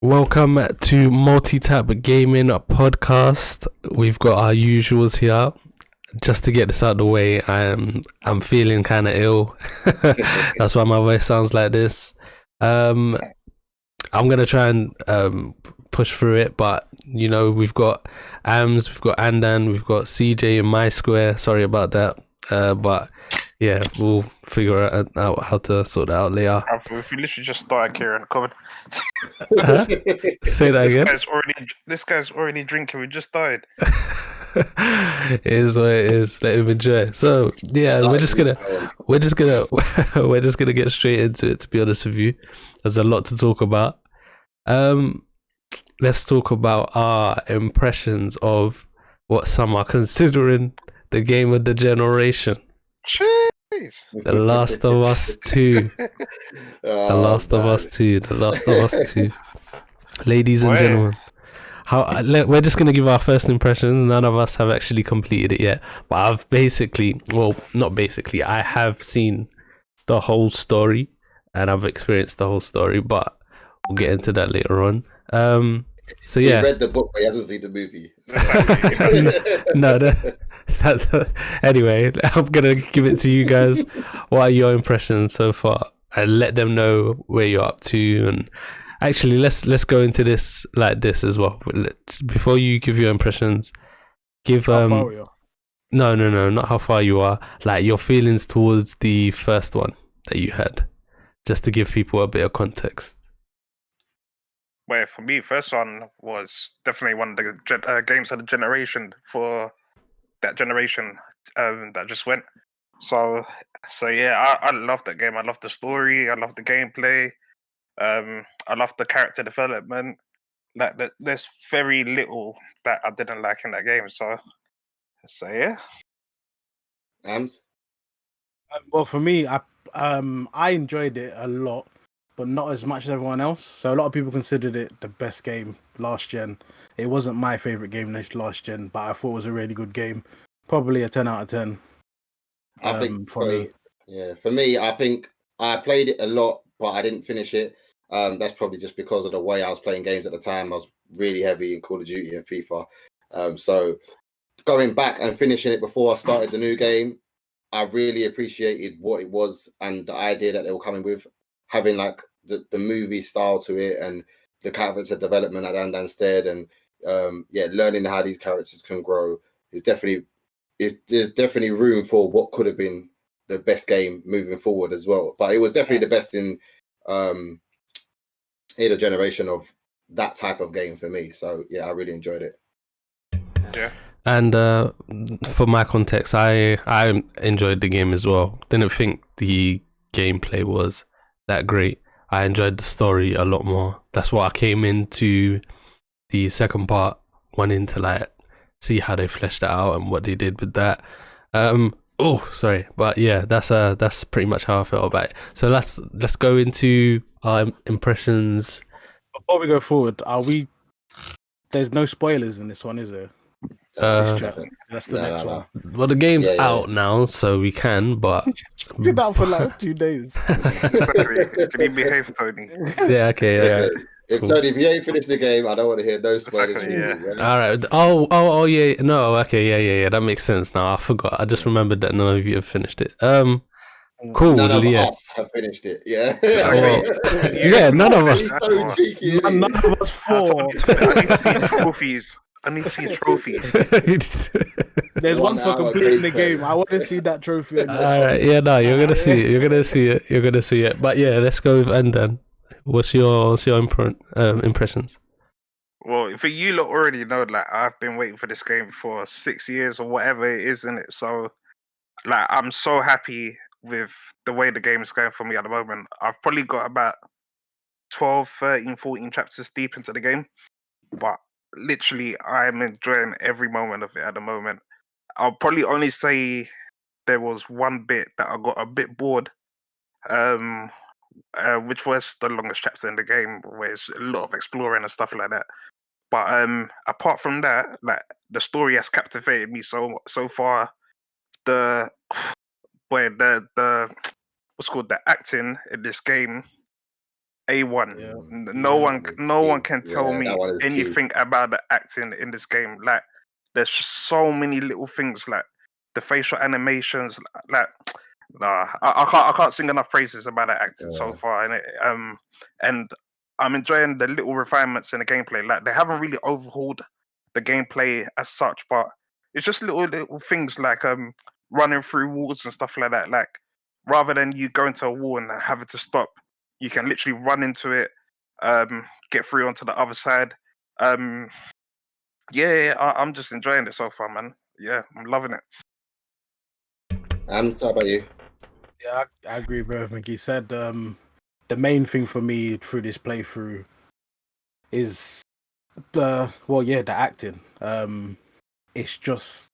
Welcome to MultiTap Gaming Podcast. We've got our usuals here. Just to get this out of the way, I'm feeling kind of ill. That's why my voice sounds like this. I'm gonna try and push through it, but we've got Ams, we've got Andan, we've got CJ in my square. Sorry about that, but yeah, we'll figure out how to sort that out later. If you literally just started Kieran, come on. Huh? Say that again. This guy's already drinking. We just started. It is what it is. Let him enjoy. So yeah, we're just gonna get straight into it. To be honest with you, there's a lot to talk about. Let's talk about our impressions of what some are considering the game of the generation. Jeez. The Last of Us 2. The Last of Us 2. The Last of Us 2. Ladies and gentlemen, we're just going to give our first impressions. None of us have actually completed it yet. But I have seen the whole story and I've experienced the whole story, but we'll get into that later on. So yeah. He read the book, but he hasn't seen the movie. Anyway, I'm gonna give it to you guys. What are your impressions so far? And let them know where you're up to. And actually, let's go into this like this as well. Before you give your impressions, give how far we are. No, not how far you are. Like your feelings towards the first one that you had, just to give people a bit of context. Well, for me, first one was definitely one of the games of the generation for that generation that just went. So yeah, I love that game. I love the story. I love the gameplay. I love the character development. Like there's very little that I didn't like in that game. So yeah. Ams? Well, for me, I enjoyed it a lot, but not as much as everyone else. So a lot of people considered it the best game last gen. It wasn't my favorite game last gen, but I thought it was a really good game. Probably a 10 out of 10. I think for me. Yeah, for me, I think I played it a lot, but I didn't finish it. That's probably just because of the way I was playing games at the time. I was really heavy in Call of Duty and FIFA. So going back and finishing it before I started the new game, I really appreciated what it was and the idea that they were coming with, having like the movie style to it and the character development at Andanstead and learning how these characters can grow is definitely there's definitely room for what could have been the best game moving forward as well. But it was definitely the best in the generation of that type of game for me. So yeah, I really enjoyed it. Yeah. And for my context, I enjoyed the game as well. Didn't think the gameplay was that great. I enjoyed the story a lot more. That's why I came into the second part, wanting to like see how they fleshed it out and what they did with that. But yeah, that's pretty much how I felt about it. So let's go into our impressions. Before we go forward, there's no spoilers in this one, is there? That's the next one. Well, the game's out now, so we can, but it's been out for like 2 days. Sorry. Can you behave, Tony? Yeah, okay, yeah. Cool. So if you ain't finished the game, I don't want to hear no spoilers. Exactly, yeah. All right. Oh, yeah. No, okay, yeah. That makes sense now. I forgot. I just remembered that none of you have finished it. Cool. None of us have finished it. Yeah. Yeah, none of us. So cheeky. None of us four. I need to see trophies. There's one for completing the game. I want to see that trophy. All right. Yeah, no, you're gonna see it. You're gonna see it. But yeah, let's go with Andan. What's your impressions? Well, for you lot already know, like I've been waiting for this game for 6 years or whatever it is, in it. So, like, I'm so happy with the way the game is going for me at the moment. I've probably got about 12, 13, 14 chapters deep into the game, but literally, I'm enjoying every moment of it at the moment. I'll probably only say there was one bit that I got a bit bored, which was the longest chapter in the game, where it's a lot of exploring and stuff like that. But apart from that, like the story has captivated me so far. The what's called the acting in this game A1. Yeah. No Yeah. one can tell Yeah, me that one is key. anything about the acting in this game. Like, there's just so many little things, like the facial animations. Like, nah, I can't sing enough praises about the acting so Yeah. far. And I'm enjoying the little refinements in the gameplay. Like, they haven't really overhauled the gameplay as such, but it's just little things like running through walls and stuff like that. Like, rather than you going to a wall and having to stop, you can literally run into it, get through onto the other side. I'm just enjoying it so far, man. Yeah, I'm loving it. How about you? Yeah, I agree with everything he said. The main thing for me through this playthrough is the acting. It's just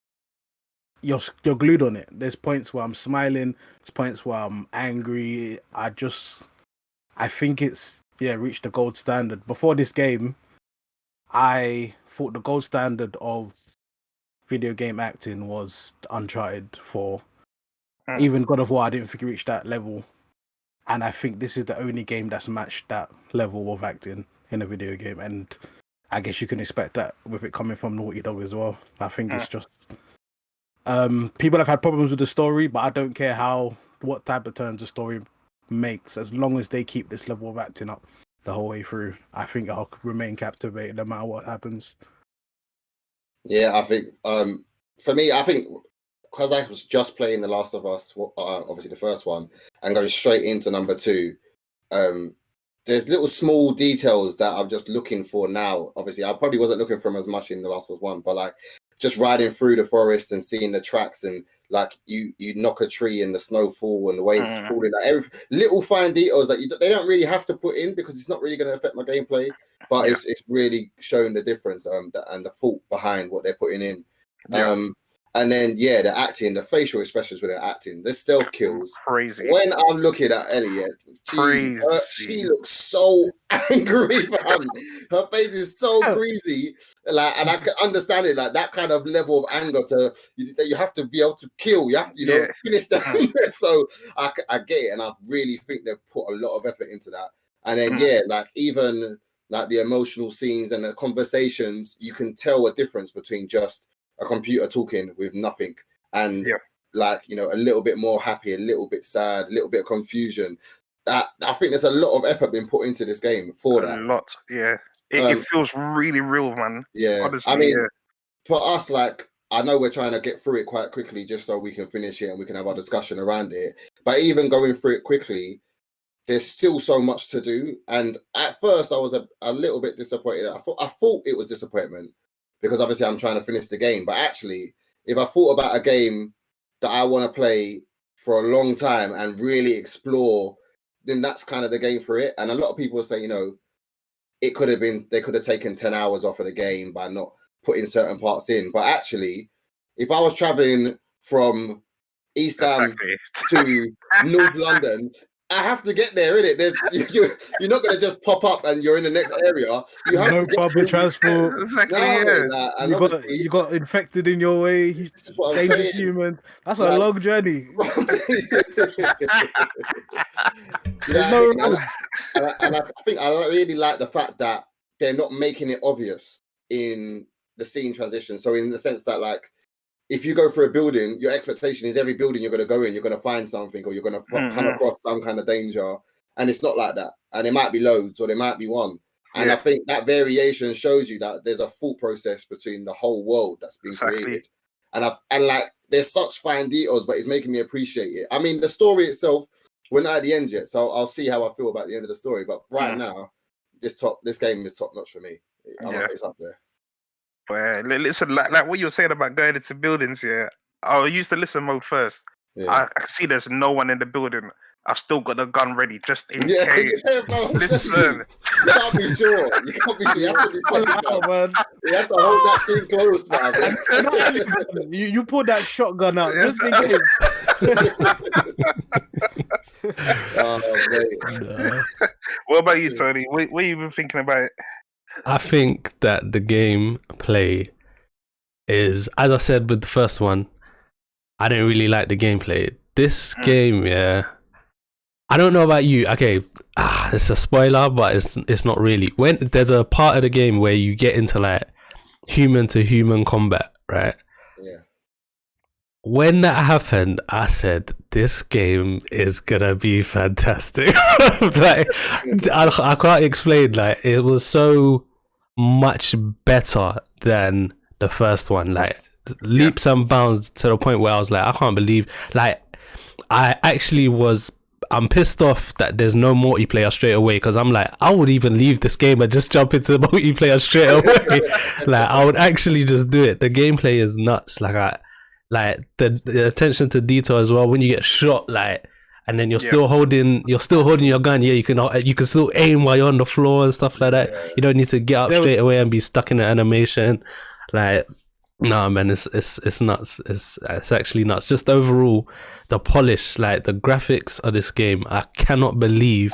you're glued on it. There's points where I'm smiling. There's points where I'm angry. I think it's reached the gold standard. Before this game, I thought the gold standard of video game acting was Uncharted 4. Even God of War, I didn't think it reached that level. And I think this is the only game that's matched that level of acting in a video game. And I guess you can expect that with it coming from Naughty Dog as well. I think it's just people have had problems with the story, but I don't care what type of turns the story makes, as long as they keep this level of acting up the whole way through. I think I'll remain captivated no matter what happens. Yeah, I think for me, I think because I was just playing The Last of Us, obviously the first one, and going straight into number 2, there's little small details that I'm just looking for now. Obviously, I probably wasn't looking for them as much in The Last of Us 1, but like just riding through the forest and seeing the tracks, and like you knock a tree and the snow fall and the way it's falling, like little fine details that they don't really have to put in because it's not really going to affect my gameplay, but it's really showing the difference and the thought behind what they're putting in. And then the acting, the facial expressions with the acting, the stealth kills. Crazy. When I'm looking at Elliot, she looks so angry, fam. Her face is so greasy. Like, and I can understand it, like that kind of level of anger that you have to be able to kill. You have to, finish them. So I get it, and I really think they've put a lot of effort into that. And then like even like the emotional scenes and the conversations, you can tell a difference between just a computer talking with nothing and like, you know, a little bit more happy, a little bit sad, a little bit of confusion. I think there's a lot of effort being put into this game for that. A lot, it feels really real, man. Honestly, I mean, for us, like, I know we're trying to get through it quite quickly just so we can finish it and we can have our discussion around it. But even going through it quickly, there's still so much to do. And at first, I was a little bit disappointed. I thought it was disappointment because obviously I'm trying to finish the game. But actually, if I thought about a game that I want to play for a long time and really explore, then that's kind of the game for it. And a lot of people say, you know, they could have taken 10 hours off of the game by not putting certain parts in. But actually, if I was traveling from East Ham to North London, I have to get there, innit? You're not going to just pop up and you're in the next area. You have no to public transport. You got infected in your way. Dangerous human. That's a long journey. And I think I really like the fact that they're not making it obvious in the scene transition. So in the sense that, like, if you go through a building, your expectation is every building you're going to go in, you're going to find something or you're going to come across some kind of danger. And it's not like that. And it might be loads or there might be one. And I think that variation shows you that there's a thought process between the whole world that's been created. And like, there's such fine details, but it's making me appreciate it. I mean, the story itself, we're not at the end yet, so I'll see how I feel about the end of the story. But right now, this game is top notch for me. It's up there. Well, listen, like what you were saying about going into buildings, I used to listen mode first. I can see there's no one in the building. I've still got the gun ready just in case. Bro, listen. You can't be sure. You have to be man. You have to hold that thing close, man. You pulled that shotgun out just in case. What about you, Tony? What have you been thinking about it? I think that the gameplay is, as I said with the first one, I didn't really like the gameplay. This game, I don't know about you. Okay, it's a spoiler, but it's not really. When there's a part of the game where you get into like human to human combat, right? Yeah. When that happened, I said, "This game is gonna be fantastic." Like, I can't explain. Like, it was so much better than the first one. Like, leaps and bounds to the point where I was like, I can't believe. Like, I'm pissed off that there's no multiplayer straight away, because I'm like, I would even leave this game and just jump into the multiplayer straight away. Like, I would actually just do it. The gameplay is nuts. Like the attention to detail as well. When you get shot, like, and then you're still holding your gun. Yeah, you can still aim while you're on the floor and stuff like that. You don't need to get up straight away and be stuck in the animation. Like, nah, man, it's nuts. It's actually nuts. Just overall, the polish, like the graphics of this game, I cannot believe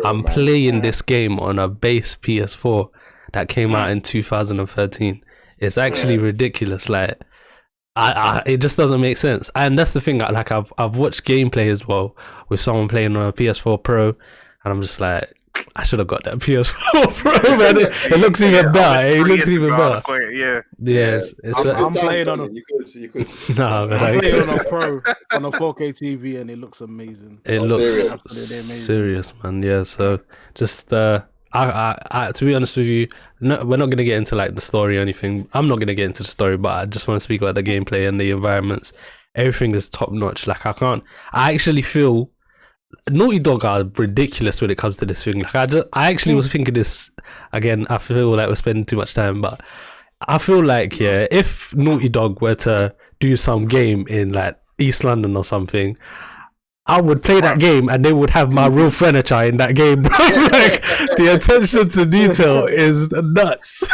I'm playing this game on a base PS4 that came out in 2013. It's actually ridiculous. Like, it just doesn't make sense. And that's the thing. Like, I've watched gameplay as well with someone playing on a PS4 Pro, and I'm just like, I should have got that PS4 Pro, man. It looks even better. It looks even better. Yes. I'm playing on a. You could. Nah, man. I'm playing on a Pro on a 4K TV, and it looks amazing. It looks serious, man. Yeah. So just I to be honest with you, no, we're not gonna get into like the story or anything. I'm not gonna get into the story, but I just want to speak about the gameplay and the environments. Everything is top notch. Like, I actually feel Naughty Dog are ridiculous when it comes to this thing. Like, I actually was thinking this again. I feel like we're spending too much time, but I feel like, yeah, if Naughty Dog were to do some game in like East London or something, I would play that game and they would have my real furniture in that game. Like, the attention to detail is nuts.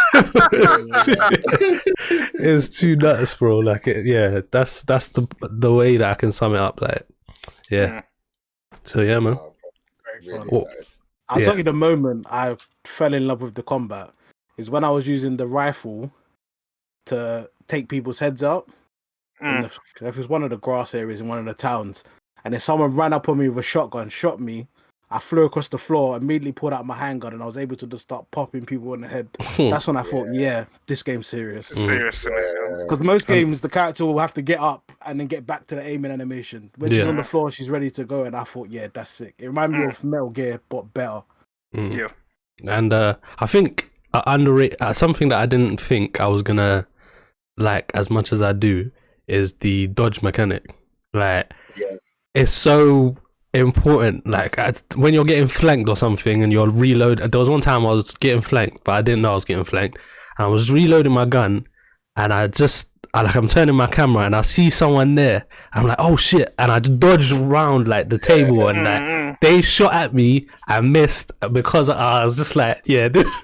It's too nuts, bro. Like, that's the way that I can sum it up. Like, yeah. So yeah, man. I'll tell you the moment I fell in love with the combat is when I was using the rifle to take people's heads out. It was one of the grass areas in one of the towns, and then someone ran up on me with a shotgun, shot me. I flew across the floor, immediately pulled out my handgun, and I was able to just start popping people in the head. That's when I thought, this game's serious. Because most games, the character will have to get up and then get back to the aiming animation. When she's on the floor, she's ready to go, and I thought, that's sick. It reminded me of Metal Gear, but better. Yeah. And I think something that I didn't think I was gonna like as much as I do is the dodge mechanic. Like, it's so important. Like, when you're getting flanked or something and you're reload. There was one time I was getting flanked, but I didn't know I was getting flanked. And I was reloading my gun, and I'm turning my camera and I see someone there. I'm like, oh shit, and I just dodged around like the table, and like they shot at me and missed because I was just like, this.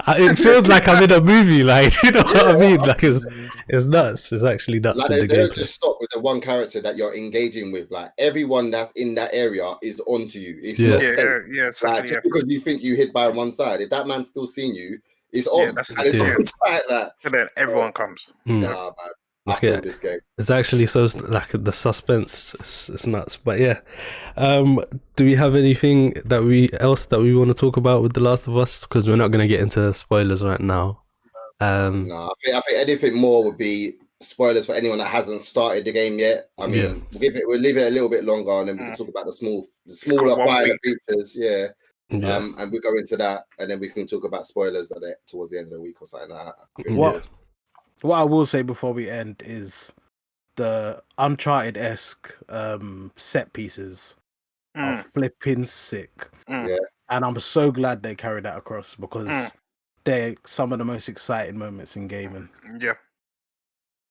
It feels like I'm in a movie, like, you know what I mean? Like, it's nuts. It's actually nuts. Like, they don't just stop with the one character that you're engaging with. Like, everyone that's in that area is onto you. It's not safe. Like, just because you think you hit by one side, if that man's still seeing you, it's on. And it's on side, like, and then everyone comes. Nah, man. I feel this game. It's actually so, like, the suspense. It's nuts. But yeah, do we have anything else that we want to talk about with The Last of Us? Because we're not going to get into spoilers right now. No, I think anything more would be spoilers for anyone that hasn't started the game yet. I mean, we'll leave it a little bit longer, and then we can talk about the smaller finer features. And we go into that, and then we can talk about spoilers towards the end of the week or something like that. What I will say before we end is the Uncharted-esque set pieces are flipping sick. Yeah. And I'm so glad they carried that across, because they're some of the most exciting moments in gaming. Yeah.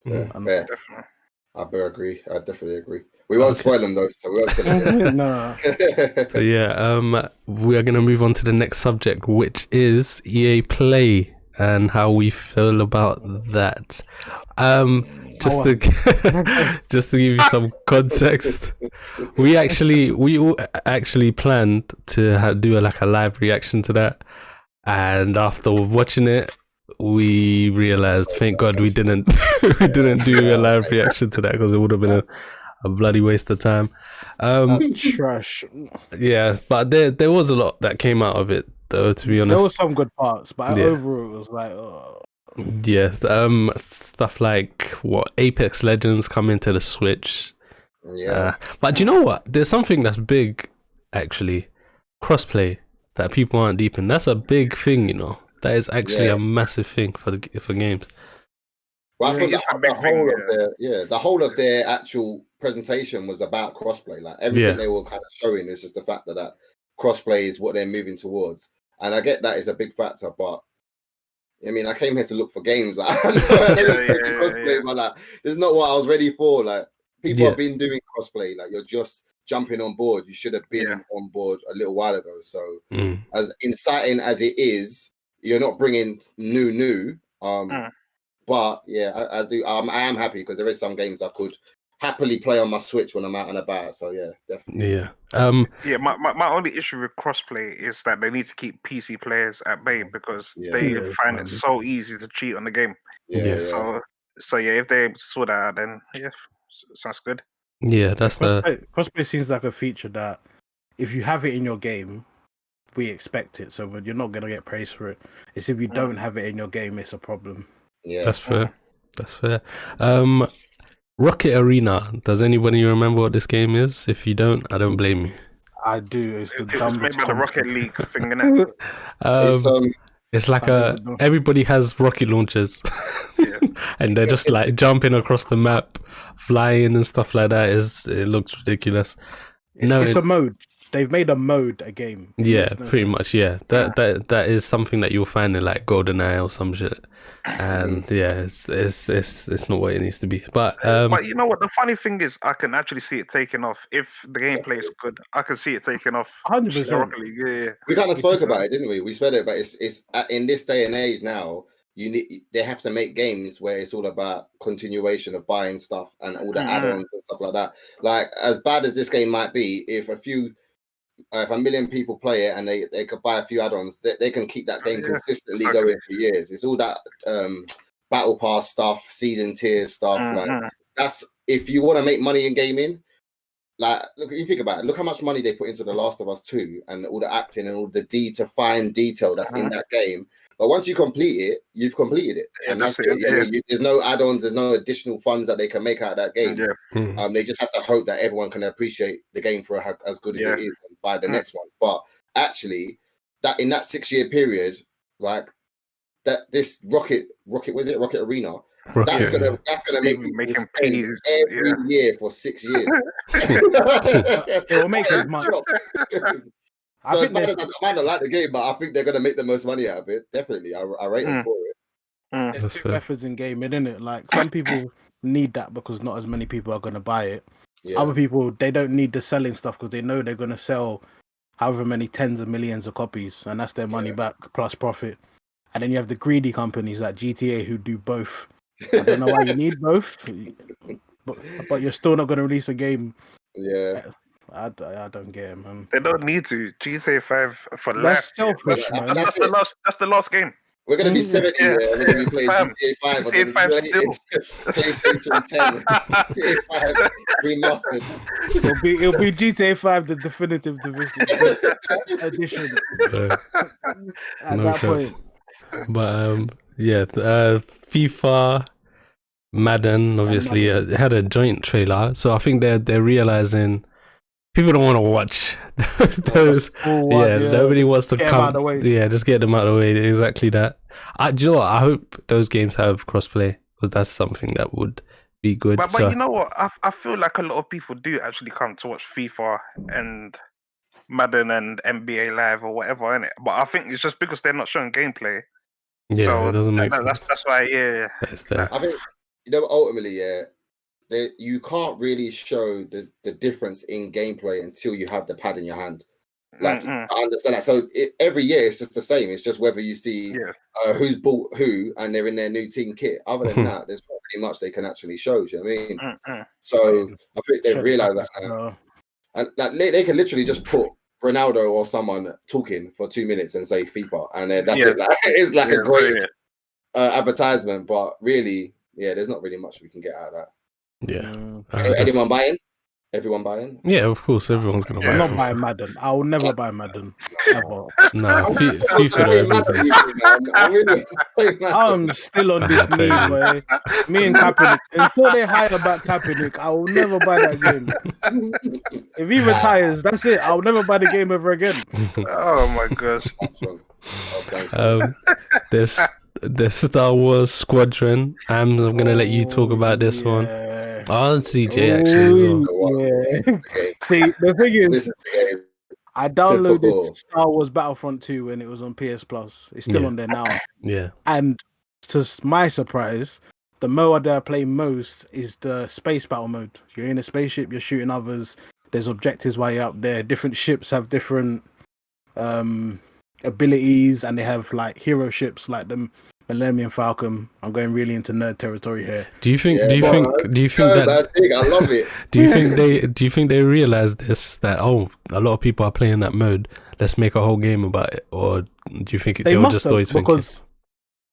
Fair. Definitely. I definitely agree. We won't spoil them though, so we won't say them. No. So we are going to move on to the next subject, which is EA Play and how we feel about that. Just to give you some context, we all actually planned to do a live reaction to that, and after watching it, we realized, thank God we didn't do a live reaction to that, because it would have been a bloody waste of time. Trash. Yeah, but there was a lot that came out of it, though. To be There was honest, some good parts, but Yeah. overall it was like, yeah. Stuff like what Apex Legends coming to the Switch. Yeah. But do you know what? There's something that's big, actually, crossplay that people aren't deep in. That's a big thing, you know. That is actually a massive thing for games. Well, I Yeah, thought it's a big thing, the whole of their actual presentation was about crossplay. Like everything Yeah. they were kind of showing is just the fact that crossplay is what they're moving towards. And I get that is a big factor, but I mean, I came here to look for games. Like, I know crossplay, but like, this is not what I was ready for. Like, people have been doing crossplay. Like, you're just jumping on board. You should have been on board a little while ago. So, as exciting as it is, you're not bringing new. But yeah, I do. I am happy because there is some games I could happily play on my Switch when I'm out and about. So yeah, definitely. Yeah. Yeah, my only issue with crossplay is that they need to keep PC players at bay because they find it so easy to cheat on the game. Yeah. So yeah, if they're able to sort that out, then yeah, sounds good. Yeah, that's crossplay seems like a feature that if you have it in your game, we expect it. So you're not gonna get praised for it. It's if you don't have it in your game, it's a problem. Yeah, that's fair. That's fair. Rocket Arena. Does anybody remember what this game is? If you don't, I don't blame you. I do. It's the It's made by the Rocket League thing, isn't it? It's like everybody has rocket launchers, and they're just like jumping across the map, flying and stuff like that. It looks ridiculous. It's a mode. They've made a mode a game. Yeah, pretty much. Yeah, that is something that you'll find in like GoldenEye or some shit. And yeah, it's not what it needs to be. But you know what? The funny thing is, I can actually see it taking off. If the gameplay is good, I can see it taking off. 100%. Yeah. We kind of spoke about it, didn't we? We said it, but it's in this day and age now. They have to make games where it's all about continuation of buying stuff and all the add-ons and stuff like that. Like as bad as this game might be, if a million people play it and they could buy a few add-ons, they can keep that game consistently going for years. It's all that battle pass stuff, season tier stuff. Like that's if you want to make money in gaming. Like, look, you think about it. Look how much money they put into The Last of Us 2 and all the acting and all the fine detail that's in that game. But once you complete it, you've completed it, and that's it. There's no add-ons, there's no additional funds that they can make out of that game. They just have to hope that everyone can appreciate the game for as good as it is and buy the next one. But actually, that in that 6-year period, like that, this Rocket was it Rocket Arena? That's gonna make people spend every year for 6 years. It will make as much. So as bad as I might not like the game, but I think they're gonna make the most money out of it. Definitely, I rate them for it. There's two methods in gaming, isn't it? Like some people need that because not as many people are gonna buy it. Other people, they don't need the selling stuff because they know they're gonna sell however many tens of millions of copies, and that's their money back plus profit. And then you have the greedy companies like GTA who do both. I don't know why you need both, but you're still not going to release a game. Yeah, I don't get it, man. They don't need to. GTA 5 for life. That's selfish, man. That's the last game. We're going to be 70 we're going to be playing GTA 5. GTA 5 still. PlayStation 10. GTA 5 remastered. It'll be GTA 5, the definitive edition. At that point. But FIFA, Madden obviously had a joint trailer, so I think they're realizing people don't want to watch those. Nobody wants to come. Just get them out of the way. Exactly that. Do you know what? I hope those games have crossplay because that's something that would be good. But you know what? I feel like a lot of people do actually come to watch FIFA and Madden and NBA Live or whatever, innit? But I think it's just because they're not showing gameplay. Yeah, so it doesn't make sense. That's why, That's there. I think ultimately, you can't really show the difference in gameplay until you have the pad in your hand. Like I understand that. So every year it's just the same. It's just whether you see who's bought who and they're in their new team kit. Other than that, there's not really much they can actually show. Do you know what I mean? So I think they've realized that now. And like, they can literally just put Ronaldo or someone talking for 2 minutes and say FIFA, and then that's it. Like, it's like a great advertisement, but really, there's not really much we can get out of that. Yeah. Anyone buying? Everyone buying? Yeah, of course, everyone's gonna buy I'm not FIFA. buying Madden. I will never buy Madden ever. Nah, I'm FIFA play though, Madden everyone. with you, man. I really play Madden. I'm still on this knee, Baby. boy. Me and Kaepernick. Until they hire back Kaepernick, I will never buy that game. If he retires, that's it. I'll never buy the game ever again. Oh my gosh. That's wrong. That's thankful. There's Star Wars Squadron. I'm gonna let you talk about this one. Yeah. I'll CJ actually as well. The one. Yeah. This is the game. See, the thing This is, is the game. I downloaded Star Wars Battlefront 2 when it was on PS Plus. It's still Yeah. on there now. Yeah. And to my surprise, the mode that I play most is the space battle mode. You're in a spaceship, you're shooting others. There's objectives while you're up there. Different ships have different abilities, and they have like hero ships like the Millennium Falcon. I'm going really into nerd territory here. Do you think? Yeah, do you well, think? Do you think no, that? man, I love it. Do you think they? Do you think they realize this? That a lot of people are playing that mode. Let's make a whole game about it. Or do you think They they were must just have, always thinking? because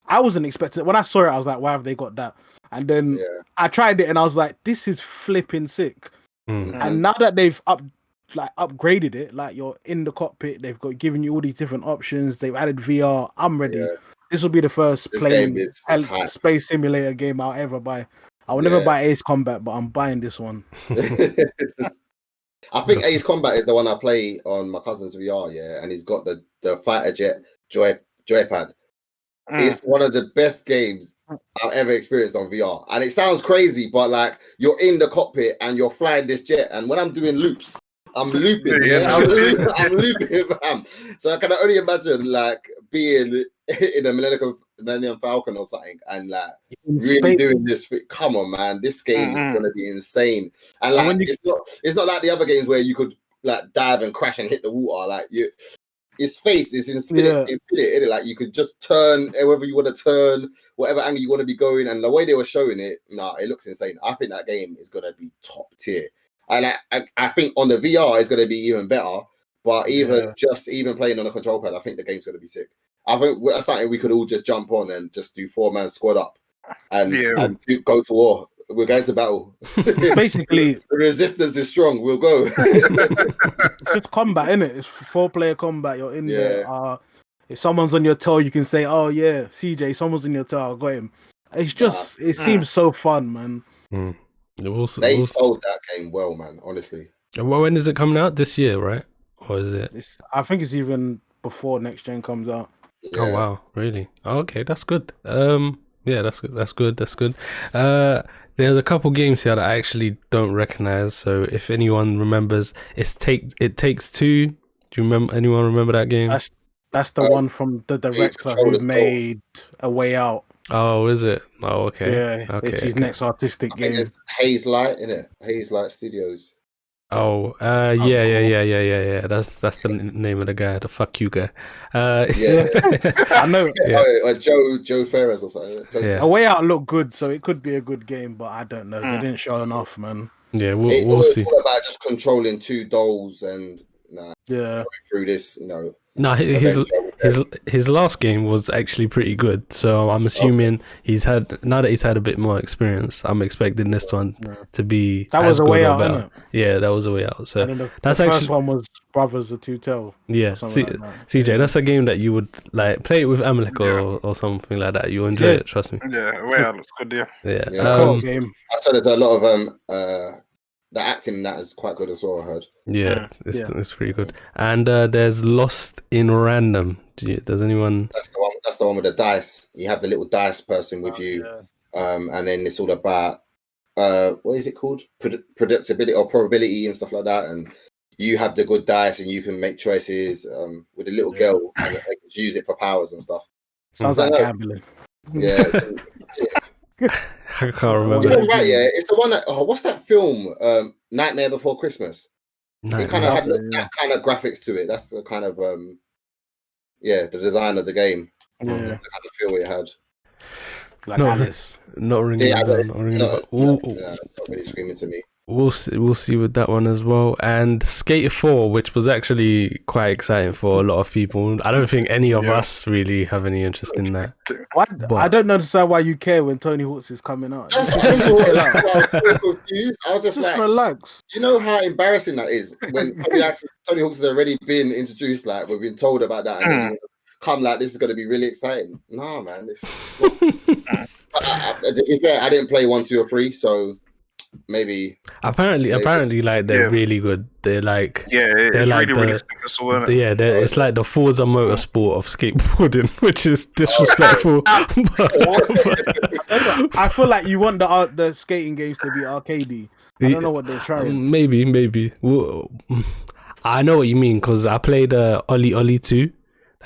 I wasn't expecting. When I saw it, I was like, "Why have they got that?" And then Yeah. I tried it, and I was like, "This is flipping sick." Mm. And now that they've upgraded it, like you're in the cockpit, they've got given you all these different options. They've added VR. I'm ready. Yeah. This will be the first This playing game is hype. space simulator game I'll ever buy. I will Yeah. never buy Ace Combat, but I'm buying this one. I think Ace Combat is the one I play on my cousin's VR, yeah, and he's got the fighter jet joypad. It's one of the best games I've ever experienced on VR, and it sounds crazy, but like you're in the cockpit and you're flying this jet, and when I'm doing loops, I'm looping, I'm looping, fam. So I can only imagine like being in a Millennium Falcon or something, and like really doing this. Come on, man, this game is gonna be insane. And like it's not like the other games where you could like dive and crash and hit the water. Like his face is infinite, like you could just turn wherever you want to turn, whatever angle you want to be going, and the way they were showing it, it looks insane. I think that game is gonna be top tier. And I think on the VR it's going to be even better. But even playing on a control pad, I think the game's going to be sick. I think that's something we could all just jump on and just do 4-man squad up and go to war. We're going to battle. Basically, the resistance is strong. We'll go. It's just combat, innit? It's 4-player combat. You're in there. If someone's on your tail, you can say, "Oh yeah, CJ, someone's on your tail. I got him." It's just, it seems so fun, man. They sold that game well, man. Honestly. Well, when is it coming out? This year, right? Or is it? I think it's even before next gen comes out. Yeah. Oh wow, really? Oh, okay, that's good. Yeah, that's good. That's good. There's a couple games here that I actually don't recognize. So if anyone remembers, It Takes Two. Do you remember? Anyone remember that game? That's the one from the director who made A Way Out. Oh, is it? Oh, okay. Yeah, it's his next artistic game. It's Haze Light, isn't it? Haze Light Studios. Oh, yeah. That's the name of the guy, the fuck you guy. Yeah, I know. Yeah. Joe Ferris or something. A Way Out looked good, so it could be a good game, but I don't know. They didn't show enough, man. Yeah, we'll see. It's all about just controlling two dolls and going through this, No, his last game was actually pretty good. So I'm assuming now that he's had a bit more experience, I'm expecting this one to be that was A Way Out, better. Isn't it? Yeah, that was A Way Out. So that's the actually first one was Brothers of Two Tail. Yeah, CJ, that's a game that you would like play it with Amalek or something like that. You'll enjoy it, trust me. Yeah, A Way Out looks good. Yeah. Game. I said there's a lot of the acting in that is quite good as well, I heard. Yeah, it's pretty good. And there's Lost in Random. Does anyone? That's the one with the dice. You have the little dice person with you, and then it's all about what is it called? Predictability or probability and stuff like that. And you have the good dice, and you can make choices with a little girl, and they can use it for powers and stuff. Sounds like gambling. Yeah. I can't remember. Right, yeah, it's the one that. Oh, what's that film? Nightmare Before Christmas. It kind of had that kind of graphics to it. That's the kind of the design of the game. Yeah, that's the kind of feel it had. Like Alice. Not ringing. Not really screaming to me. we'll see with that one as well. And Skate 4, which was actually quite exciting for a lot of people. I don't think any of us really have any interest in that. Why, But- I don't understand why you care when Tony Hawk's is coming out. That's Just what chill I out. was so confused. I was just Just like, relax. you know how embarrassing that is when Tony Hawk's has already been introduced, like we've been told about that, and then you come like this is going to be really exciting. Nah, man, it's not. To be fair, I didn't play 1, 2, or 3, so maybe. Apparently, like they're really good. They're like it's they're like really realistic as well. Isn't it? it's like the Forza Motorsport of skateboarding, which is disrespectful. I feel like you want the skating games to be arcadey. I don't know what they're trying. Maybe. Well, I know what you mean because I played Ollie Ollie 2.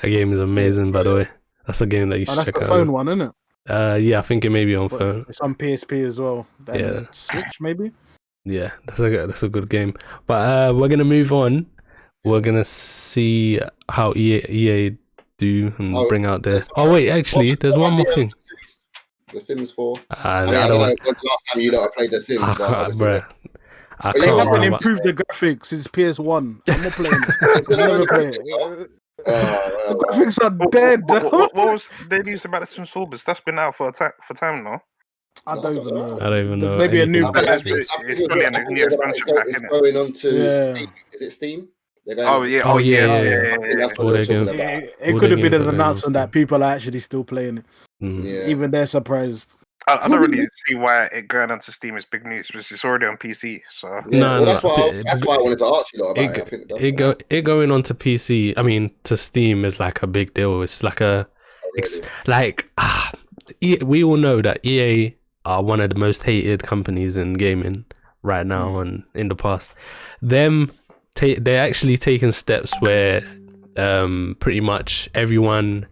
That game is amazing, by the way. That's a game that you should That's check the out. phone one, isn't it? Yeah, I think it may be on But phone. it's on PSP as well. And Yeah. Switch maybe. Yeah, that's a good game. But we're gonna move on. We're gonna see how EA do and bring out their. Oh wait, actually, there's one more thing. The Sims 4. I don't know when's the last time you lot have played The Sims, but obviously. Bruh, I But They yeah, can't haven't remember. improved the graphics since PS1. I'm not playing it. Still I'm never haven't playing improved it. it, The graphics are dead. What was the news about the Sims 4? That's been out for time now. I don't even know. I don't even know. Maybe a new anything about patch. it. It's probably a new expansion pack, it's isn't it? going on to Yeah. Steam. Is it Steam? They're going Oh on to- yeah, Oh, yeah. I think that's All what they're they're talking going- about. It All could the have been games are an going on announcement that Steam. people are actually still playing it. Mm. Yeah. Even they're surprised. I don't really see why it going onto Steam is big news because it's already on PC. So Yeah, No, well, that's no, why I wanted to ask you lot about it. I think It going on to PC. I mean, to Steam is like a big deal. It's like we all know that EA are one of the most hated companies in gaming right now and in the past. They're actually taking steps where pretty much everyone.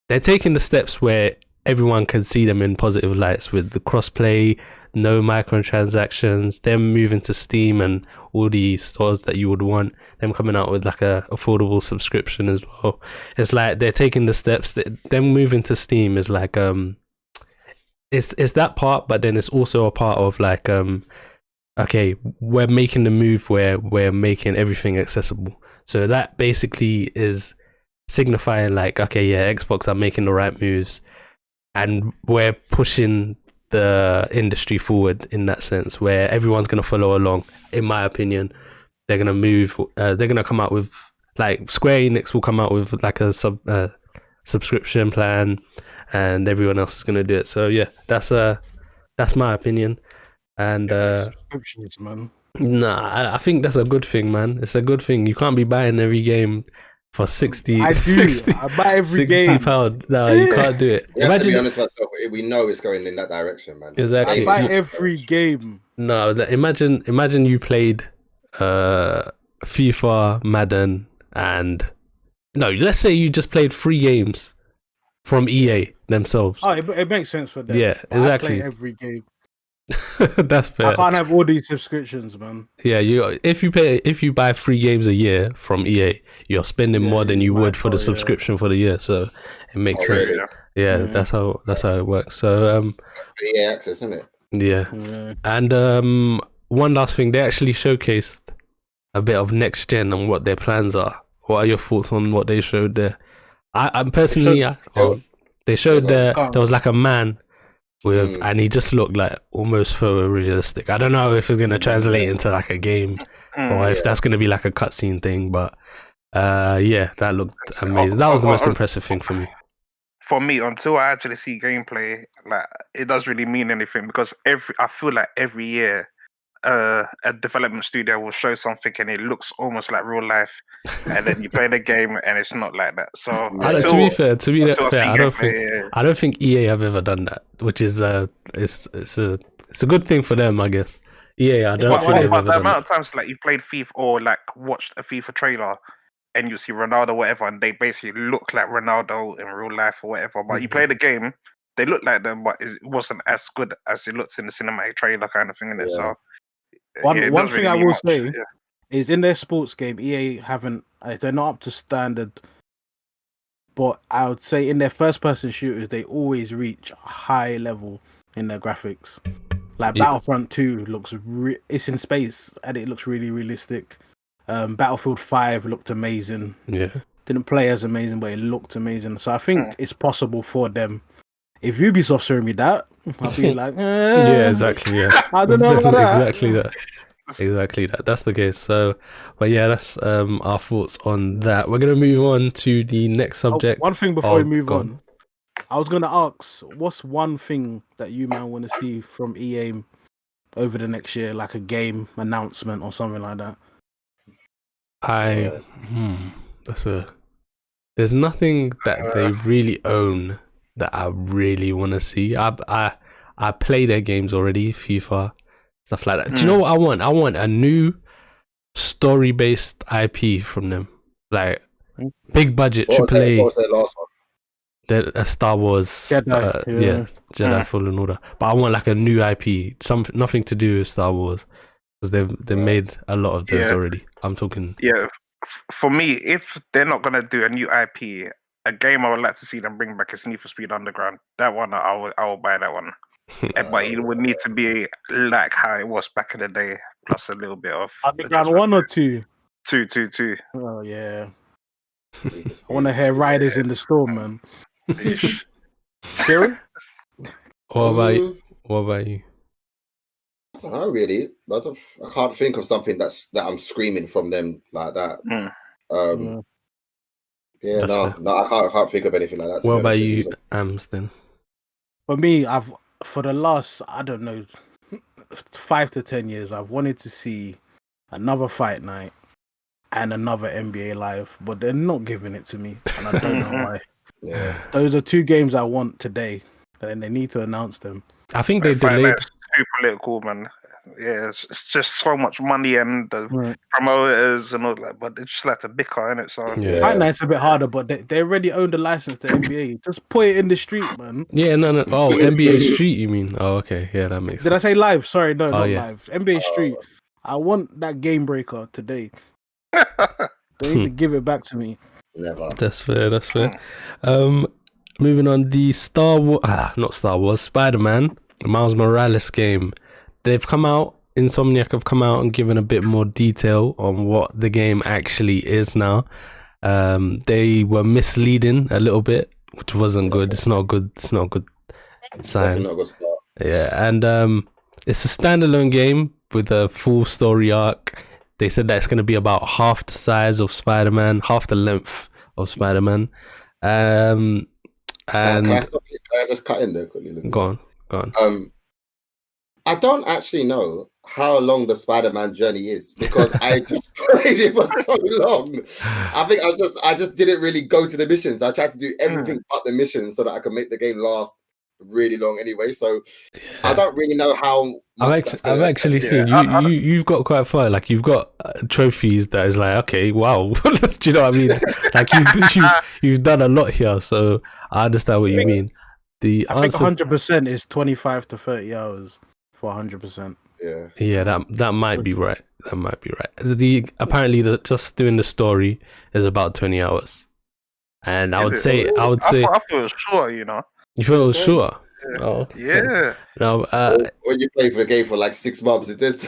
They're taking the steps where everyone can see them in positive lights with the crossplay, no microtransactions, them moving to Steam and all the stores that you would want, them coming out with like a affordable subscription as well. It's like they're taking the steps that them moving to Steam is like it's that part, but then it's also a part of like okay, we're making the move where we're making everything accessible. So that basically is signifying like, okay, yeah, Xbox are making the right moves and we're pushing the industry forward in that sense where everyone's going to follow along. In my opinion, they're going to move, they're going to come out with like Square Enix will come out with like a subscription plan and everyone else is going to do it. So yeah, that's my opinion. And Subscriptions, man. Mm. I think that's a good thing, man. It's a good thing. You can't be buying every game for 60. I do. 60 I buy every 60 game. pound. No, you can't do it. We have to be Imagine. honest with ourselves. We know it's going in that direction, man. Exactly. I buy every game. No, imagine you played FIFA, Madden, and no, let's say you just played 3 games from EA themselves. Oh, it makes sense for them. Yeah, But exactly. I play every game. That's fair. I can't have all these subscriptions, man. Yeah, if you buy 3 games a year from EA, you're spending more than you might would for the as well, yeah. subscription for the year. So it makes sense. Really? Yeah, Yeah. that's how it works. So EA Access, isn't it? yeah. Yeah. And one last thing, they actually showcased a bit of next gen and what their plans are. What are your thoughts on what they showed there? I'm personally, they showed there was like a man with, and he just looked like almost photorealistic. I don't know if it's gonna translate into like a game or if that's gonna be like a cutscene thing, but yeah, that looked amazing. That was the most impressive thing for me. for me, until I actually see gameplay, like it doesn't really mean anything because I feel like every year a development studio will show something and it looks almost like real life, and then you play the game and it's not like that. So To be fair, gameplay, I don't think EA have ever done that, which is it's a good thing for them, I guess. EA, I don't think they've but ever the done amount that. of times like you played FIFA or like watched a FIFA trailer and you see Ronaldo whatever, and they basically look like Ronaldo in real life or whatever. But you play the game, they look like them, but it wasn't as good as it looks in the cinematic trailer kind of thing. In it, so One doesn't thing really I mean will much, say is in their sports game, EA haven't they're not up to standard. But I would say in their first person shooters, they always reach a high level in their graphics. Like Yeah. Battlefront 2 looks it's in space and it looks really realistic. Battlefield 5 looked amazing. Yeah. Didn't play as amazing, but it looked amazing. So I think it's possible for them. If Ubisoft showed me that, I'll be like, Yeah, exactly. Yeah, I don't know about that. exactly that. Exactly that. That's the case. So, but yeah, that's our thoughts on that. We're gonna move on to the next subject. One thing before we move go on, I was gonna ask, what's one thing that you man want to see from EA over the next year, like a game announcement or something like that? There's nothing that they really own that I really want to see. I play their games already, FIFA, stuff like that. Do you know what I want? I want a new story-based IP from them, like big budget AAA. What was their last one? The Star Wars, Jedi, Jedi Fallen Order. But I want like a new IP, nothing to do with Star Wars, because they've made a lot of those already. I'm talking. Yeah, for me, if they're not gonna do a new IP, a game I would like to see them bring back is Need for Speed Underground. That one, I will buy that one. But it would need to be like how it was back in the day, plus a little bit of Underground 1 or 2? 2. Oh yeah. I want to hear Riders in the Storm, man. Kieran? What about you? I don't know really. I can't think of something that I'm screaming from them like that. Yeah, no, I can't think of anything like that. What about you, Amsden? For me, for the last, I don't know, 5 to 10 years, I've wanted to see another Fight Night and another NBA Live, but they're not giving it to me, and I don't know why. Yeah, those are 2 games I want today, and they need to announce them. I think they delayed. Too political, man. Yeah, it's just so much money and the promoters and all that, but they just like to bicker, innit? So Fight Night's a bit harder, but they already own the license to NBA. Just put it in the street, man. Yeah, no. Oh, NBA Street, you mean? Oh, okay. Yeah, that makes sense. Did I say live? Sorry, no, not live. NBA Street. I want that game breaker today. They need to give it back to me. Never. That's fair. Moving on, the Spider-Man, Miles Morales game. They've come out. Insomniac have come out and given a bit more detail on what the game actually is now. They were misleading a little bit, which wasn't good. It's not good. It's not a good sign. Definitely not a good start. Yeah, and it's a standalone game with a full story arc. They said that it's going to be about half the size of Spider-Man, half the length of Spider-Man. Can I just cut in there quickly? Go on. I don't actually know how long the Spider-Man journey is because I just played it for so long. I think I just didn't really go to the missions. I tried to do everything but the missions so that I could make the game last really long anyway. So I don't really know how much I've actually seen you've got quite far. Like you've got trophies that is like, okay, wow. Do you know what I mean? Like you've done a lot here, so I understand what you mean. I think 100% is 25 to 30 hours for 100%. Yeah, that might be right. Apparently just doing the story is about 20 hours, and I would say I thought it was short, you know. You thought it was short? Yeah. Oh, yeah. No, when you play for a game for like 6 months, it did.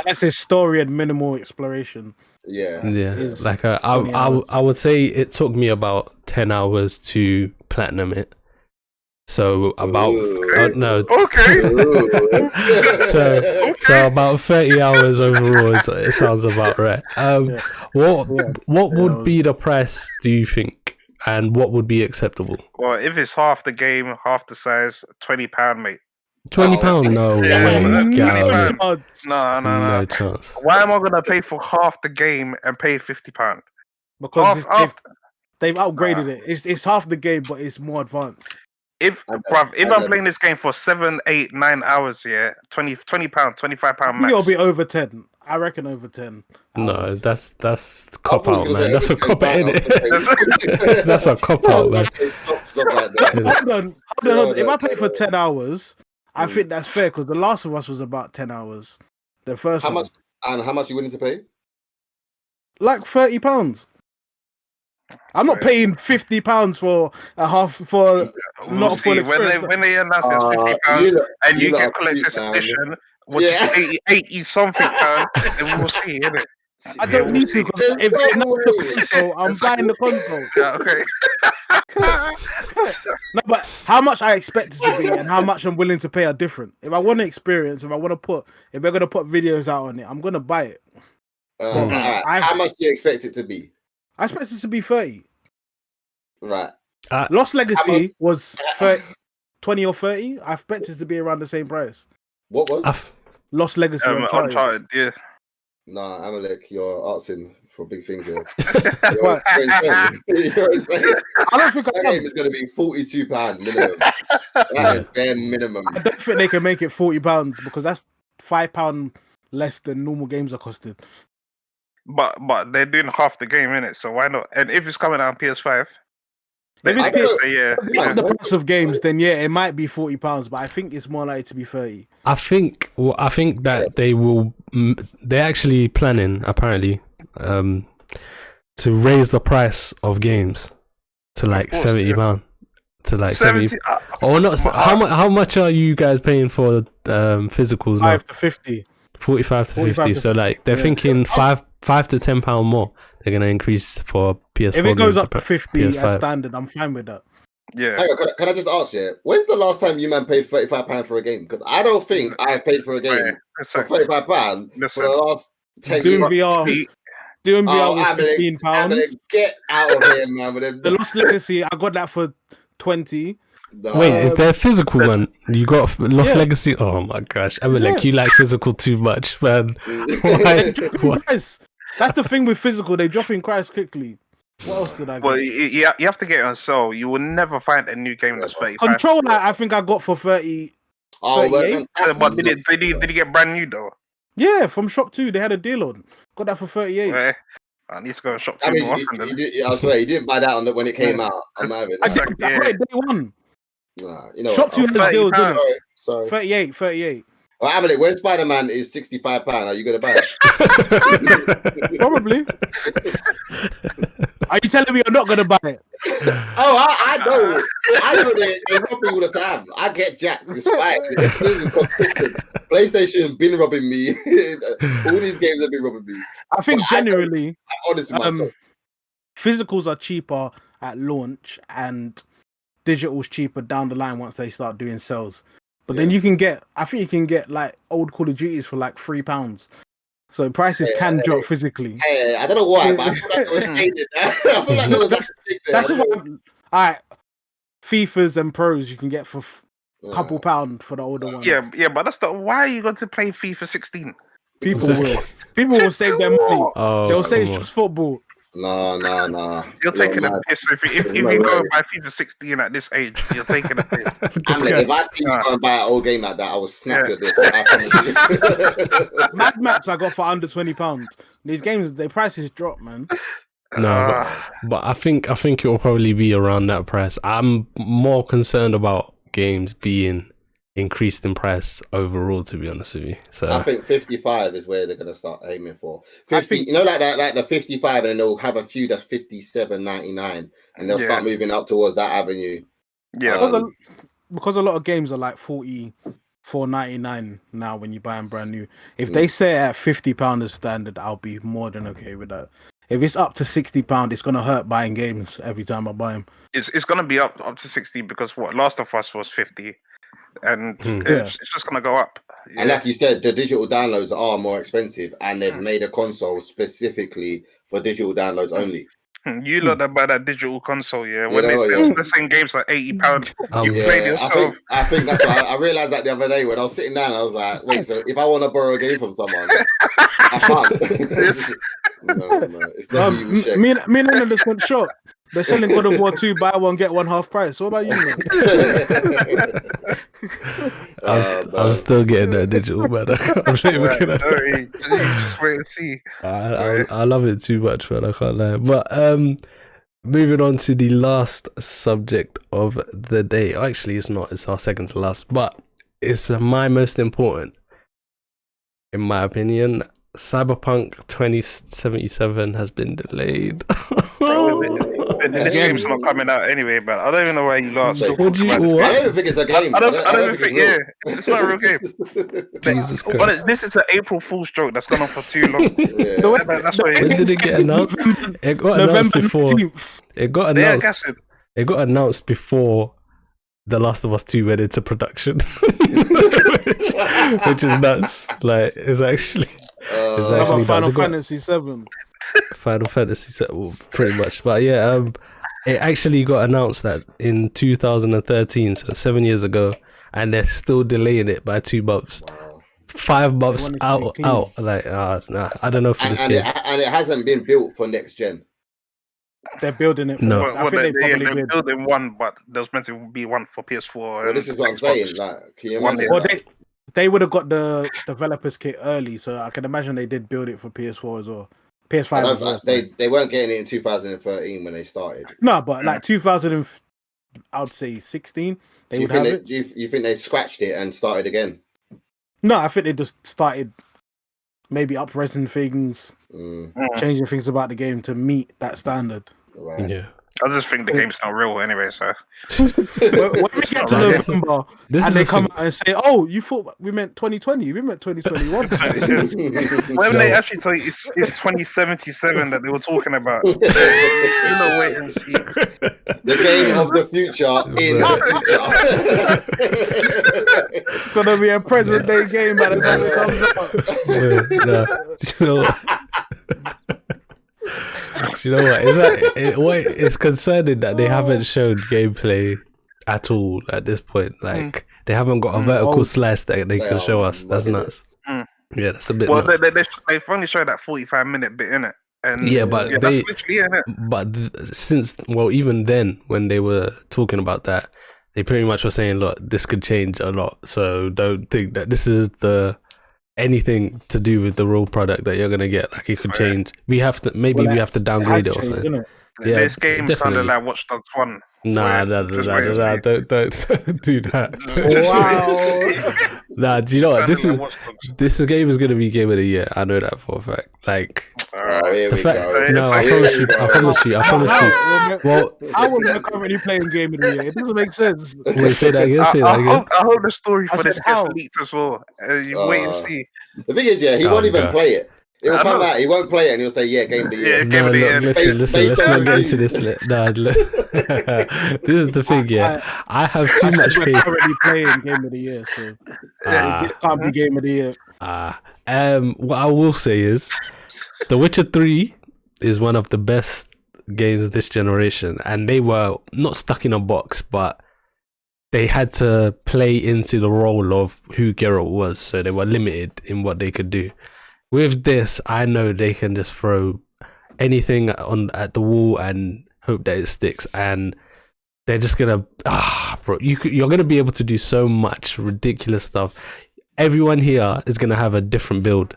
That's a story and minimal exploration. Yeah. Like I would say it took me about 10 hours to platinum it. So about so about 30 hours overall. It sounds about right. What would be the price, do you think? And what would be acceptable? Well, if it's half the game, half the size, £20, mate. £20? No way. No chance. Why am I gonna pay for half the game and pay £50? Because they've upgraded it. It's half the game, but it's more advanced. If I'm playing this game for 7, 8, 9 hours, £20, £25 max. It'll be over 10. I reckon over 10 hours. No, that's cop out, man. That's a cop out, innit? That's a cop out, man. Stop like that. Hold on. If I pay for 10 hours, I think that's fair because The Last of Us was about 10 hours. The first How much are you willing to pay? Like £30. I'm not paying £50 for a half for We'll not a full see. experience. When they announce it's £50 and you lot get are collector's cute, man. edition, which is 80 something pound, then we'll see, innit? I don't need to because if they announce the console, I'm buying the console. Yeah, okay. No, but how much I expect it to be and how much I'm willing to pay are different. If I want to experience, if they're gonna put videos out on it, I'm gonna buy it. Alright. How much do you expect it to be? I expect it to be 30. Right. Lost Legacy was 20 or 30. I expect it to be around the same price. What was? Lost Legacy Uncharted, yeah. Nah, Amalek, you're asking for big things here. What? You're insane. I don't think That game is going to be £42 minimum. That is bare minimum. I don't think they can make it £40 because that's £5 less than normal games are costing. But they're doing half the game in it, so why not? And if it's coming out on PS5, If it's the price of games, then yeah, it might be £40, but I think it's more likely to be 30. I think that they will. They're actually planning apparently to raise the price of games to like £70 to like 70. Or not? How much are you guys paying for physicals now? 5 to 50. 45 to 50. So like they're thinking £5 to £10 more. They're gonna increase for PS4. If it goes up to to 50 PS5. as standard, I'm fine with that. Yeah. Hang on, can I just ask you? When's the last time you man paid £35 for a game? Because I don't think I've paid for a game for £35 for the last 10 years. Doing VR was £15. Get out of here, man. The Lost Legacy, I got that for 20. Wait, is there a physical one? You got Lost Legacy? Oh my gosh, you like physical too much, man. Why? That's the thing with physical; they drop in price quickly. What else did I get? Well, you have to get it on sale. You will never find a new game that's 35. Controller, I think I got for 30. But did he get brand new though? Yeah, from Shop 2, they had a deal on. Got that for 38. Well, I need to go to Shop 2 more often. I swear, you didn't buy that when it came out. I'm having it. I got it day one. You know Shop 2 has deals, didn't it? Sorry. 38. Well, Amelie, when Spider-Man is £65, are you going to buy it? Probably. Are you telling me you're not going to buy it? I know. I know they rob me all the time. I get jacked. It's fine. This is consistent. PlayStation been robbing me. All these games have been robbing me. I think generally, I'm honest with myself. Physicals are cheaper at launch and digital's cheaper down the line once they start doing sales. But then you can get like old Call of Duties for like £3. So prices can drop physically. I don't know why, but I feel like it was shaded. I feel like there was that's what alright. FIFAs and pros you can get for a couple pound for the older ones. Yeah, but that's why are you going to play FIFA 16? People will save their money. They'll say it's just football. No. You're taking a piss. If you go and buy FIFA 16 at this age, you're taking a piss. If I see you go and buy an old game like that, I will snap your this. Mad Max I got for under £20. These games, their prices drop, man. No, but I think it will probably be around that price. I'm more concerned about games being increased in price overall, to be honest with you. So I think 55 is where they're gonna start aiming for 50. You know, like that, like the 55, and they'll have a few that's 57.99, and they'll start moving up towards that avenue. Yeah, because a lot of games are like 44.99 now when you buy them brand new. If they say at £50 as standard, I'll be more than okay with that. If it's up to £60, it's gonna hurt buying games every time I buy them. It's gonna be up to 60 because Last of Us was 50. And it's just going to go up. Yeah. And like you said, the digital downloads are more expensive, and they've made a console specifically for digital downloads only. You lot that buy that digital console, when they're saying games like £80, you played yourself. I think that's why I realized that the other day when I was sitting down. I was like, wait, so if I want to borrow a game from someone, I can't. No, it's not me and Anna just went shop. They're selling God of War 2, buy one, get one half price. What about you, man? I'm still getting that digital, man. I'm just wait and see. I love it too much, man. I can't lie. But moving on to the last subject of the day. Actually, it's not. It's our second to last, but it's my most important, in my opinion. Cyberpunk 2077 has been delayed. This game's not coming out anyway, but I don't even know why you lot still What do talking you- about this I game. don't even think it's a game. I don't even think, it's it's not a real game. Jesus But Christ. this is an April Fool's joke that's gone on for too long. Yeah. That's what it When is. did it get announced? It got announced November before. 19th. It got Yeah, announced. that's it. It got announced before The Last of Us 2 went into production, which is nuts. Like, it's actually How actually about nuts. Final It got- Fantasy 7? Final Fantasy set, well, pretty much. But yeah, it actually got announced that in 2013, so 7 years ago, and they're still delaying it by 2 months. 5 months want it to be out, clean. out. Like, nah, I don't know for this and game. it hasn't been built for next gen. They're building it. For No. I think they probably they're did. building one, but there's meant to be one for PS4. Well, this is what I'm Xbox. saying. Like, can you One imagine? day. Well, like, they would have got the developers kit early, so I can imagine they did build it for PS4 as well. PS5 as well. they weren't getting it in 2013 when they started. No, but like 2000, I would say 16, they Do you would have think it. you think they scratched it and started again? No, I think they just started maybe upresing things, changing things about the game to meet that standard. Right. Yeah. I just think the game's not real anyway. So When we get to Right, this is- November This and is they the come thing. out and say, "Oh, you thought we meant 2020? We meant 2021." when No. they actually tell you it's 2077 that they were talking about, you know, wait and see. The game of the future in the future. It's gonna be a present day game by the time it comes out. Yeah, no. Do you know what? Is that it's concerning that they haven't shown gameplay at all at this point. Like they haven't got a vertical slice that they can show us. That's nuts. Yeah, that's a bit Well, nuts. they've only showed that 45-minute bit in it, and Yeah, but that's they- literally in it. But even then, when they were talking about that, they pretty much were saying, "Look, this could change a lot. So don't think that this is anything to do with the real product that you're gonna get. Like it could change. We have to we have to downgrade it or something." Yeah, This game definitely. sounded like Watch Dogs 1. Nah, Just wait and see. don't do that. Wow. Nah, do you know what? Sounded like Watch Dogs. This game is gonna be game of the year. I know that for a fact. Like Oh, here the we fact. go. No, I Here promise we you. go. I promise you. Well, I wasn't currently playing Game of the Year. It doesn't make sense. wait, say that again. Say that again. I hope the story I for this said gets how? leaked as well. You wait and see. The thing is, he Oh, won't even God. play it. It will I come know. out. He won't play it, and he'll say, "Yeah, game of the year." Yeah, Game No, of the Year. listen. Based Let's on not get reviews. into this. This is the thing. Yeah, I have too much We're faith. currently playing Game of the Year, so this can't be Game of the Year. What I will say is, The Witcher 3 is one of the best games this generation, and they were not stuck in a box, but they had to play into the role of who Geralt was, so they were limited in what they could do. With this, I know they can just throw anything at the wall and hope that it sticks, and they're just gonna bro, you're gonna be able to do so much ridiculous stuff. Everyone here is gonna have a different build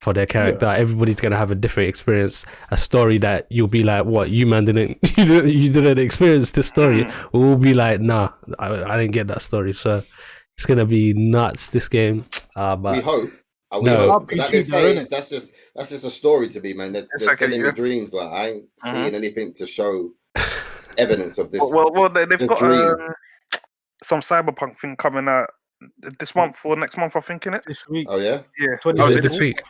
for their character. Everybody's gonna have a different experience, a story that you'll be like, "What, you man didn't you didn't experience this story?" We'll be like, "Nah, I didn't get that story." So it's gonna be nuts, this game. But We hope. We No. hope. 'Cause at this RPG though, stage, that's just a story to be, man. They're like selling a- me dreams. Like I ain't seeing anything to show evidence of this. Well, they've this got dream. some Cyberpunk thing coming out this month or next month, I think, innit? This week. Oh yeah. Yeah. 20 Is it did this week?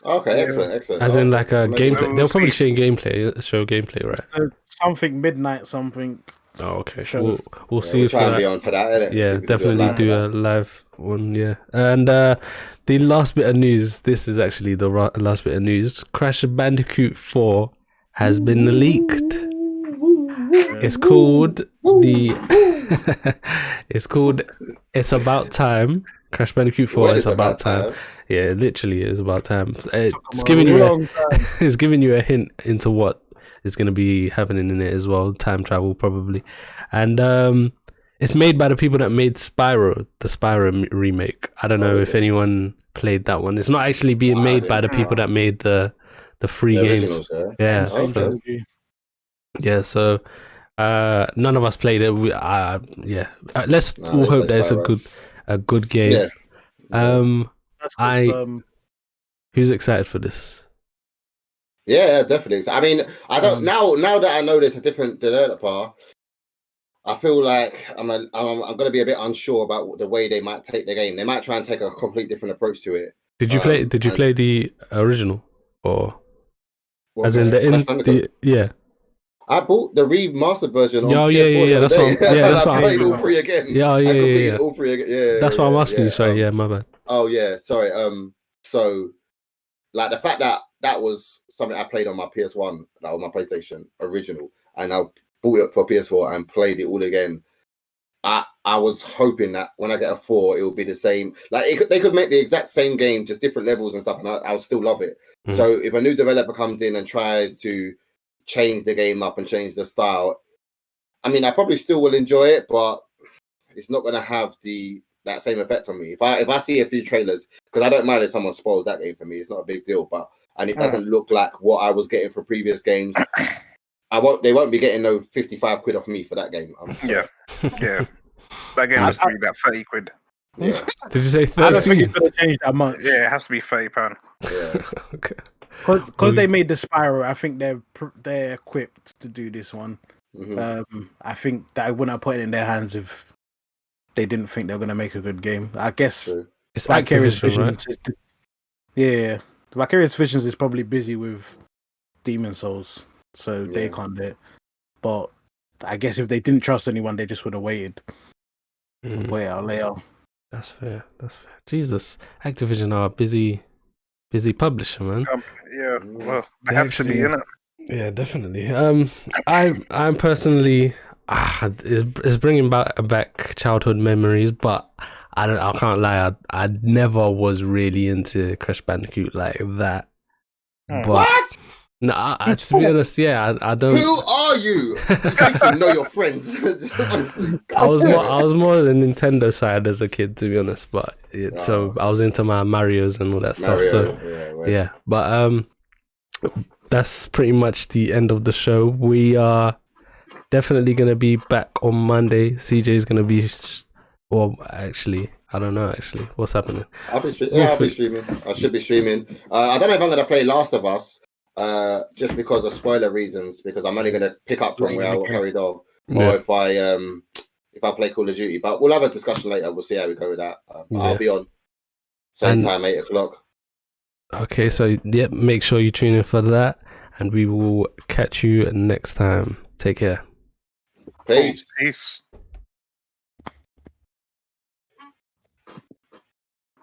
Okay, Yeah. excellent. As in like a maybe- gameplay. They'll probably show gameplay, right? Something midnight, something. Oh, okay. Sure. We'll Yeah, see we'll if try and be on for that. Innit? See yeah, if we can definitely live do for a that. live one. Yeah, and the last bit of news. This is actually the last bit of news. Crash Bandicoot 4 has been leaked. It's called It's About Time. Crash Bandicoot 4 When is it's about time. Yeah, it literally is about time. It's giving you it's giving you a hint into what is going to be happening in it as well. Time travel probably, and it's made by the people that made Spyro, the Spyro remake. I don't know if anyone played that one. It's not actually being made by the people that made the free The games. originals, Yeah, Okay. so, yeah. So none of us played it. Let's No, all they hope played that it's Spyro. a good game. Yeah. Who's excited for this? Yeah, definitely. So, I mean, I don't now that I know there's a different developer, I feel like I'm going to be a bit unsure about the way they might take the game. They might try and take a complete different approach to it. Did you play? Did you play the original or What, as in Crash Bandicoot? yeah? I bought the remastered version on Yeah, PS4 the other that's day. what. Yeah, that's I what. played all three again. Yeah, I completed yeah. all three again. Yeah, That's why I'm asking you. Sorry, yeah, my bad. Oh yeah, sorry. So like the fact that that was something I played on my PS1, like on my PlayStation original, and I bought it for PS4 and played it all again. I was hoping that when I get a 4, it will be the same. Like they could make the exact same game, just different levels and stuff, and I'll still love it. Mm. So if a new developer comes in and tries to change the game up and change the style, I mean, I probably still will enjoy it, but it's not going to have that same effect on me. If I see a few trailers, because I don't mind if someone spoils that game for me, it's not a big deal. And it doesn't look like what I was getting from previous games. They won't be getting no 55 quid off me for that game. Yeah. That game has to be about 30 quid. Yeah. Did you say 30? I don't think it's going to change that much. Yeah, it has to be £30. Yeah. Okay. Because they made the Spiral, I think they're equipped to do this one. Mm-hmm. I think that I wouldn't have put it in their hands if they didn't think they were going to make a good game. I guess True. It's Vicarious Activision, Visions right? the Vicarious Visions is probably busy with Demon Souls, so they Yeah. can't do it. But I guess if they didn't trust anyone, they just would have waited. Wait out later. That's fair. Jesus, Activision are a busy publisher, man. Yeah, well, they have to be, innit? Yeah, definitely. I'm personally, it's bringing back childhood memories, but I can't lie. I never was really into Crash Bandicoot like that. But What? No, to be honest, yeah, I don't. Who are you? You know your friends. Honestly, I was more on the Nintendo side as a kid, to be honest. But so I was into my Marios and all that stuff. So yeah, but that's pretty much the end of the show. We are definitely gonna be back on Monday. CJ's gonna be, well, actually, I don't know. Actually, what's happening? I'll be streaming. I should be streaming. I don't know if I'm gonna play Last of Us. Just because of spoiler reasons, because I'm only going to pick up from where I carried off, or if I play Call of Duty. But we'll have a discussion later. We'll see how we go with that. I'll be on same time, 8 o'clock. Okay, so make sure you tune in for that, and we will catch you next time. Take care. Peace. Peace.